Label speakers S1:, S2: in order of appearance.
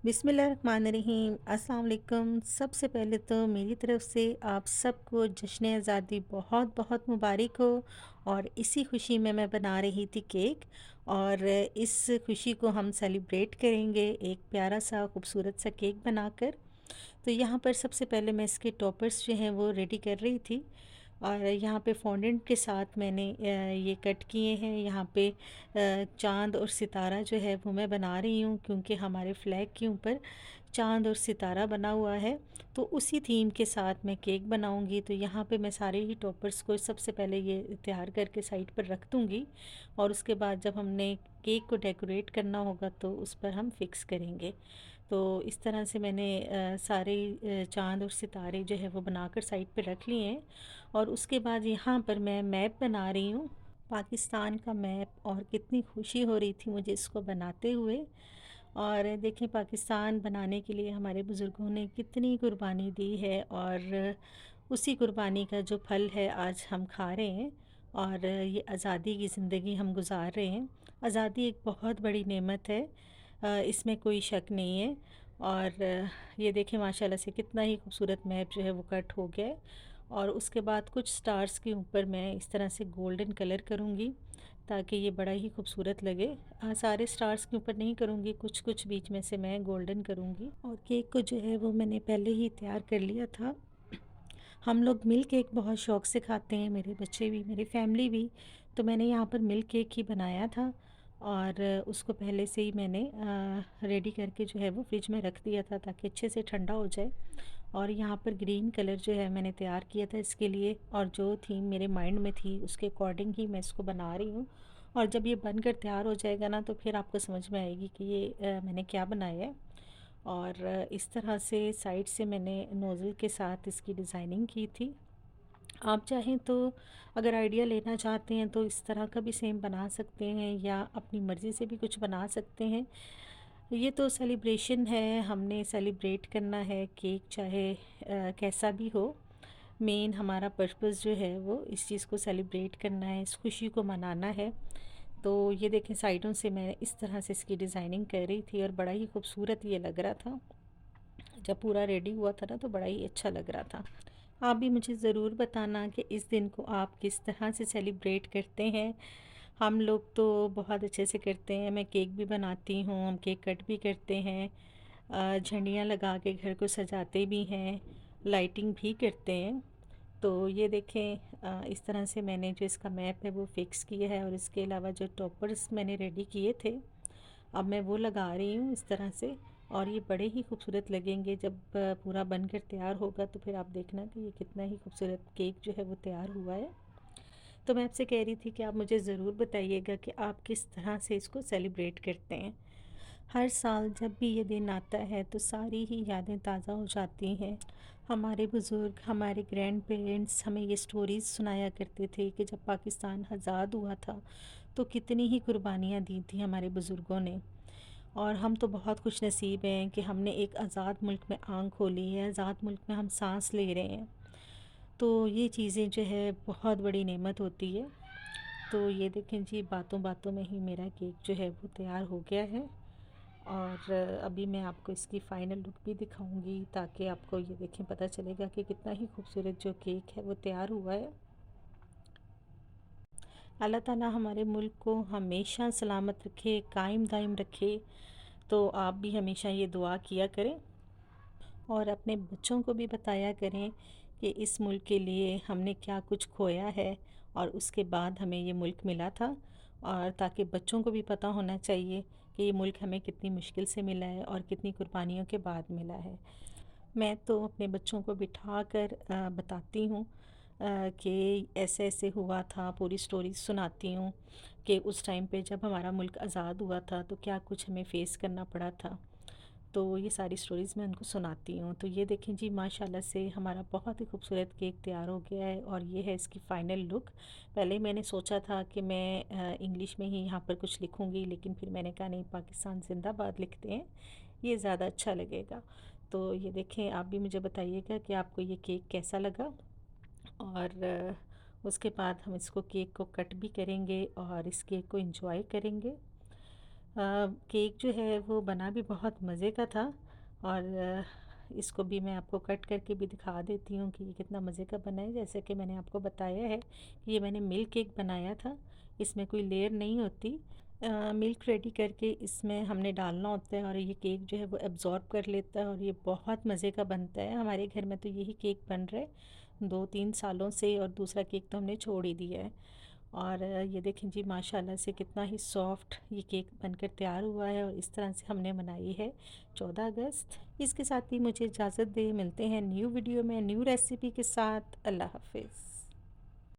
S1: बिस्मिल्लाहिर्रहमानिर्रहीम। अस्सलाम वालेकुम। सबसे पहले तो मेरी तरफ़ से आप सबको जश्न आज़ादी बहुत बहुत मुबारक हो। और इसी खुशी में मैं बना रही थी केक, और इस खुशी को हम सेलिब्रेट करेंगे एक प्यारा सा खूबसूरत सा केक बनाकर। तो यहाँ पर सबसे पहले मैं इसके टॉपर्स जो हैं वो रेडी कर रही थी, और यहाँ पे फॉन्डेंट के साथ मैंने ये कट किए हैं। यहाँ पे चाँद और सितारा जो है वो मैं बना रही हूँ, क्योंकि हमारे फ्लैग के ऊपर चाँद और सितारा बना हुआ है। तो उसी थीम के साथ मैं केक बनाऊँगी। तो यहाँ पे मैं सारे ही टॉपर्स को सबसे पहले ये तैयार करके साइड पर रख दूँगी, और उसके बाद जब हमने केक को डेकोरेट करना होगा तो उस पर हम फिक्स करेंगे। तो इस तरह से मैंने सारे चाँद और सितारे जो है वो बनाकर साइड पे रख लिए हैं। और उसके बाद यहाँ पर मैं मैप बना रही हूँ, पाकिस्तान का मैप, और कितनी खुशी हो रही थी मुझे इसको बनाते हुए। और देखें, पाकिस्तान बनाने के लिए हमारे बुज़ुर्गों ने कितनी कुर्बानी दी है, और उसी कुर्बानी का जो फल है आज हम खा रहे हैं, और ये आज़ादी की ज़िंदगी हम गुज़ार रहे हैं। आज़ादी एक बहुत बड़ी नेमत है, इसमें कोई शक नहीं है। और ये देखें, माशाल्लाह से कितना ही खूबसूरत मैप जो है वो कट हो गया है। और उसके बाद कुछ स्टार्स के ऊपर मैं इस तरह से गोल्डन कलर करूँगी, ताकि ये बड़ा ही खूबसूरत लगे। सारे स्टार्स के ऊपर नहीं करूँगी, कुछ कुछ बीच में से मैं गोल्डन करूँगी। और केक को जो है वो मैंने पहले ही तैयार कर लिया था। हम लोग मिल्क केक बहुत शौक़ से खाते हैं, मेरे बच्चे भी, मेरी फैमिली भी। तो मैंने यहाँ पर मिल्क केक ही बनाया था, और उसको पहले से ही मैंने रेडी करके जो है वो फ्रिज में रख दिया था, ताकि अच्छे से ठंडा हो जाए। और यहाँ पर ग्रीन कलर जो है मैंने तैयार किया था इसके लिए, और जो थीम मेरे माइंड में थी उसके अकॉर्डिंग ही मैं इसको बना रही हूँ। और जब ये बनकर तैयार हो जाएगा ना, तो फिर आपको समझ में आएगी कि ये मैंने क्या बनाया है। और इस तरह से साइड से मैंने नोज़ल के साथ इसकी डिज़ाइनिंग की थी। आप चाहें तो, अगर आइडिया लेना चाहते हैं, तो इस तरह का भी सेम बना सकते हैं, या अपनी मर्ज़ी से भी कुछ बना सकते हैं। ये तो सेलिब्रेशन है, हमने सेलिब्रेट करना है, केक चाहे कैसा भी हो। मेन हमारा पर्पस जो है वो इस चीज़ को सेलिब्रेट करना है, इस खुशी को मनाना है। तो ये देखें, साइडों से मैं इस तरह से इसकी डिज़ाइनिंग कर रही थी, और बड़ा ही खूबसूरत ये लग रहा था। जब पूरा रेडी हुआ था ना, तो बड़ा ही अच्छा लग रहा था। आप भी मुझे ज़रूर बताना कि इस दिन को आप किस तरह से सेलिब्रेट करते हैं। हम लोग तो बहुत अच्छे से करते हैं, मैं केक भी बनाती हूँ, हम केक कट भी करते हैं, झंडियाँ लगा के घर को सजाते भी हैं, लाइटिंग भी करते हैं। तो ये देखें, इस तरह से मैंने जो इसका मैप है वो फ़िक्स किया है, और इसके अलावा जो टॉपर्स मैंने रेडी किए थे, अब मैं वो लगा रही हूँ इस तरह से। और ये बड़े ही खूबसूरत लगेंगे जब पूरा बनकर तैयार होगा, तो फिर आप देखना कि ये कितना ही खूबसूरत केक जो है वो तैयार हुआ है। तो मैं आपसे कह रही थी कि आप मुझे ज़रूर बताइएगा कि आप किस तरह से इसको सेलिब्रेट करते हैं। हर साल जब भी ये दिन आता है तो सारी ही यादें ताज़ा हो जाती हैं। हमारे बुज़ुर्ग, हमारे ग्रैंड पेरेंट्स हमें ये स्टोरीज़ सुनाया करते थे कि जब पाकिस्तान आज़ाद हुआ था तो कितनी ही कुर्बानियाँ दी थी हमारे बुज़ुर्गों ने। और हम तो बहुत खुश नसीब हैं कि हमने एक आज़ाद मुल्क में आँख खोली है, आज़ाद मुल्क में हम सांस ले रहे हैं। तो ये चीज़ें जो है बहुत बड़ी नेमत होती है। तो ये देखें जी, बातों बातों में ही मेरा केक जो है वो तैयार हो गया है। और अभी मैं आपको इसकी फ़ाइनल लुक भी दिखाऊंगी, ताकि आपको ये देखें पता चलेगा कि कितना ही खूबसूरत जो केक है वो तैयार हुआ है। अल्लाह ताला हमारे मुल्क को हमेशा सलामत रखे, कायम दायम रखे। तो आप भी हमेशा ये दुआ किया करें, और अपने बच्चों को भी बताया करें कि इस मुल्क के लिए हमने क्या कुछ खोया है, और उसके बाद हमें ये मुल्क मिला था। और ताकि बच्चों को भी पता होना चाहिए कि ये मुल्क हमें कितनी मुश्किल से मिला है, और कितनी कुर्बानियों के बाद मिला है। मैं तो अपने बच्चों को बिठा कर बताती हूँ कि ऐसे ऐसे हुआ था, पूरी स्टोरी सुनाती हूँ कि उस टाइम पे जब हमारा मुल्क आज़ाद हुआ था तो क्या कुछ हमें फ़ेस करना पड़ा था। तो ये सारी स्टोरीज़ मैं उनको सुनाती हूँ। तो ये देखें जी, माशाल्लाह से हमारा बहुत ही खूबसूरत केक तैयार हो गया है, और ये है इसकी फ़ाइनल लुक। पहले मैंने सोचा था कि मैं इंग्लिश में ही यहाँ पर कुछ लिखूँगी, लेकिन फिर मैंने कहा नहीं, पाकिस्तान ज़िंदाबाद लिखते हैं, ये ज़्यादा अच्छा लगेगा। तो ये देखें, आप भी मुझे बताइएगा कि आपको ये केक कैसा लगा। और उसके बाद हम इसको केक को कट भी करेंगे, और इस केक को एंजॉय करेंगे। केक जो है वो बना भी बहुत मज़े का था। और इसको भी मैं आपको कट करके भी दिखा देती हूँ कि ये कितना मज़े का बना है। जैसे कि मैंने आपको बताया है कि ये मैंने मिल्क केक बनाया था, इसमें कोई लेयर नहीं होती। मिल्क रेडी करके इसमें हमने डालना होता है और ये केक जो है वो एब्ज़ॉर्ब कर लेता है और ये बहुत मज़े का बनता है। हमारे घर में तो यही केक बन रहा है 2-3 सालों से, और दूसरा केक तो हमने छोड़ ही दिया है। और ये देखें जी, माशाल्लाह से कितना ही सॉफ्ट ये केक बनकर तैयार हुआ है, और इस तरह से हमने मनाई है 14 अगस्त। इसके साथ ही मुझे इजाज़त दें, मिलते हैं न्यू वीडियो में न्यू रेसिपी के साथ। अल्लाह हाफ़िज़।